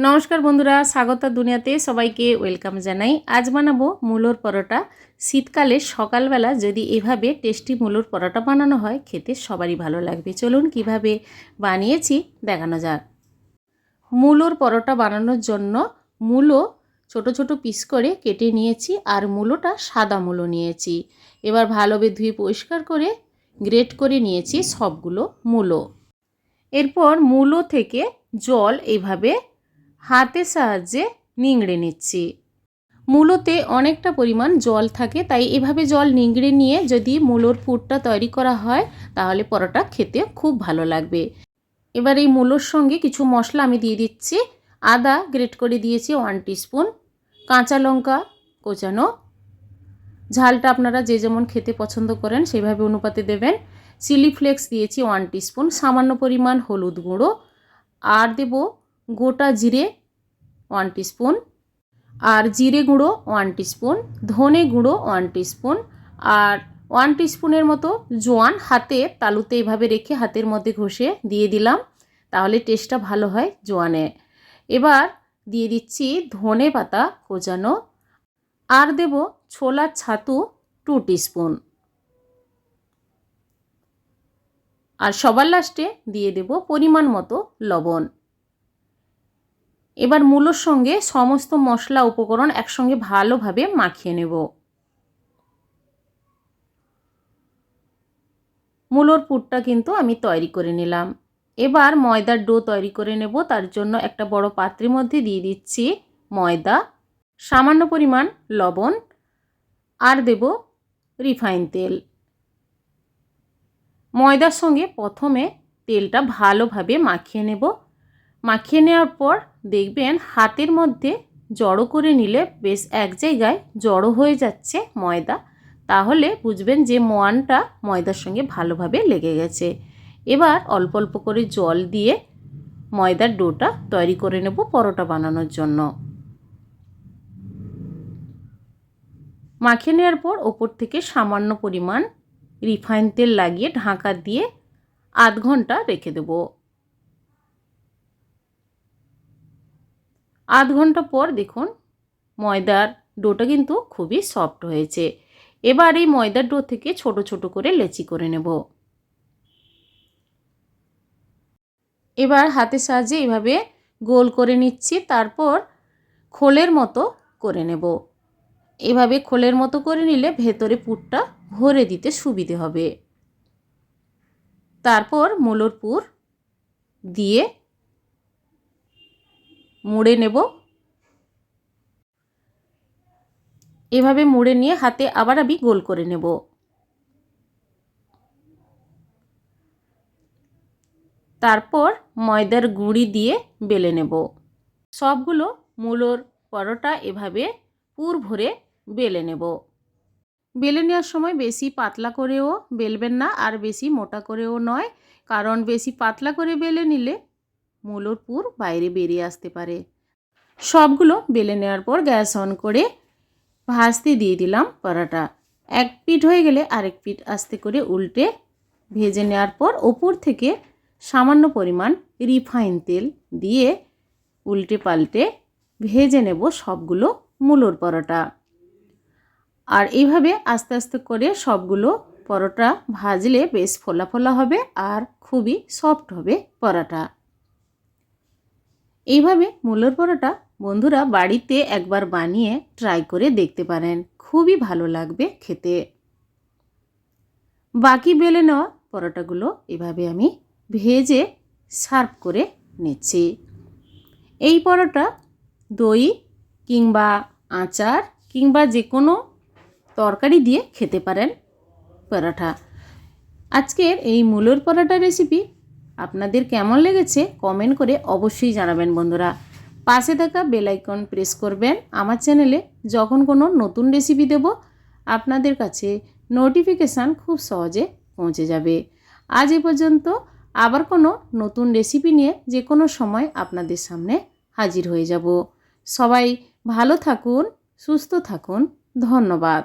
নমস্কার বন্ধুরা, স্বাগত দুনিয়াতে সবাইকে ওয়েলকাম জানাই। আজ বানাবো মূলোর পরোটা। শীতকালে সকালবেলা যদি এভাবে টেস্টি মূলোর পরোটা বানানো হয়, খেতে সবারই ভালো লাগবে। চলুন কিভাবে বানিয়েছি দেখানো যাক। মূলোর পরোটা বানানোর জন্য মূলো ছোট ছোট পিস করে কেটে নিয়েছি, আর মূলোটা সাদা মূলো নিয়েছি। এবার ভালোভাবে ধুয়ে পরিষ্কার করে গ্রেট করে নিয়েছি সবগুলো মূলো। এরপর মূলো থেকে জল এইভাবে হাতের সাহায্যে নিংড়ে নিচ্ছি। মূলোতে অনেকটা পরিমাণ জল থাকে, তাই এভাবে জল নিংড়ে নিয়ে যদি মূলোর পুরটা তৈরি করা হয় তাহলে পরোটা খেতে খুব ভালো লাগবে। এবার এই মূলোর সঙ্গে কিছু মশলা আমি দিয়ে দিচ্ছি। আদা গ্রেট করে দিয়েছি 1 টিস্পুন, কাঁচা লঙ্কা কোচানো, ঝালটা আপনারা যে যেমন খেতে পছন্দ করেন সেইভাবে অনুপাতে দেবেন। চিলি ফ্লেক্স দিয়েছি 1 টিস্পুন, সামান্য পরিমাণ হলুদ গুঁড়ো, আর দেব গোটা জিরে 1 টিস্পুন, আর জিরে গুঁড়ো 1 টিস্পুন, ধনে গুঁড়ো 1 টিস্পুন, আর 1 টিস্পুনের মতো জোয়ান হাতে তালুতে এভাবে রেখে হাতের মধ্যে ঘষে দিয়ে দিলাম, তাহলে টেস্টটা ভালো হয় জোয়ানে। এবার দিয়ে দিচ্ছি ধনে পাতা কোচানো, আর দেব ছোলার ছাতু 2 টিস্পুন, আর সবার লাস্টে দিয়ে দেব পরিমাণ মতো লবণ। এবার মূলোর সঙ্গে সমস্ত মশলা উপকরণ একসঙ্গে ভালোভাবে মাখিয়ে নেব। মূলোর পুরটা কিন্তু আমি তৈরি করে নিলাম। এবার ময়দার ডো তৈরি করে নেব। তার জন্য একটা বড় পাত্রের মধ্যে দিয়ে দিচ্ছি ময়দা, সামান্য পরিমাণ লবণ, আর দেব রিফাইন তেল। ময়দার সঙ্গে প্রথমে তেলটা ভালোভাবে মাখিয়ে নেব। মাখিয়ে নেওয়ার পর দেখবেন হাতের মধ্যে জড়ো করে নিলে বেশ এক জায়গায় জড়ো হয়ে যাচ্ছে ময়দা, তাহলে বুঝবেন যে মোয়ানটা ময়দার সঙ্গে ভালোভাবে লেগে গেছে। এবার অল্প অল্প করে জল দিয়ে ময়দার ডোটা তৈরি করে নেব পরোটা বানানোর জন্য। মাখিয়ে নেওয়ার পর ওপর থেকে সামান্য পরিমাণ রিফাইন তেল লাগিয়ে ঢাকা দিয়ে আধ ঘন্টা রেখে দেব। আধ ঘন্টা পর দেখুন ময়দার ডোটা কিন্তু খুবই সফট হয়েছে। এবার এই ময়দার ডো থেকে ছোট ছোট করে লেচি করে নেব। এবার হাতের সাহায্যে এভাবে গোল করে নিচ্ছি, তারপর খোলের মতো করে নেব। এভাবে খোলের মতো করে নিলে ভেতরে পুরটা ভরে দিতে সুবিধে হবে। তারপর মূলোর পুর দিয়ে মুড়ে নেব। এভাবে মুড়ে নিয়ে হাতে আবার আমি গোল করে নেব। তারপর ময়দার গুঁড়ি দিয়ে বেলে নেব। সবগুলো মূলোর পরোটা এভাবে পুর ভরে বেলে নেব। বেলে নেওয়ার সময় বেশি পাতলা করেও বেলবেন না, আর বেশি মোটা করেও নয়, কারণ বেশি পাতলা করে বেলে নিলে মূলোর পুর বাইরে বেরিয়ে আসতে পারে। সবগুলো বেলে নেওয়ার পর গ্যাস অন করে ভাজতে দিয়ে দিলাম পরোটা। এক পিঠ হয়ে গেলে আরেক পিঠ আস্তে করে উল্টে ভেজে নেওয়ার পর ওপর থেকে সামান্য পরিমাণ রিফাইন তেল দিয়ে উল্টে পাল্টে ভেজে নেব সবগুলো মূলোর পরোটা। আর এইভাবে আস্তে আস্তে করে সবগুলো পরোটা ভাজলে বেশ ফোলা ফোলা হবে আর খুবই সফট হবে পরোটা। এইভাবে মূলোর পরোটা বন্ধুরা বাড়িতে একবার বানিয়ে ট্রাই করে দেখতে পারেন, খুবই ভালো লাগবে খেতে। বাকি বেলে নেওয়া পরোটাগুলো এভাবে আমি ভেজে সার্ভ করে নিচ্ছি। এই পরোটা দই কিংবা আচার কিংবা যে কোনো তরকারি দিয়ে খেতে পারেন পরোটা। আজকের এই মূলোর পরোটা রেসিপি আপনাদের কেমন লেগেছে কমেন্ট করে অবশ্যই জানাবেন বন্ধুরা। পাশে থাকা বেল আইকন প্রেস করবেন। আমার চ্যানেলে যখন কোনো নতুন রেসিপি দেব আপনাদের কাছে নোটিফিকেশান খুব সহজে পৌঁছে যাবে। আজ এ পর্যন্ত, আবার কোনো নতুন রেসিপি নিয়ে যে কোনো সময় আপনাদের সামনে হাজির হয়ে যাব। সবাই ভালো থাকুন, সুস্থ থাকুন, ধন্যবাদ।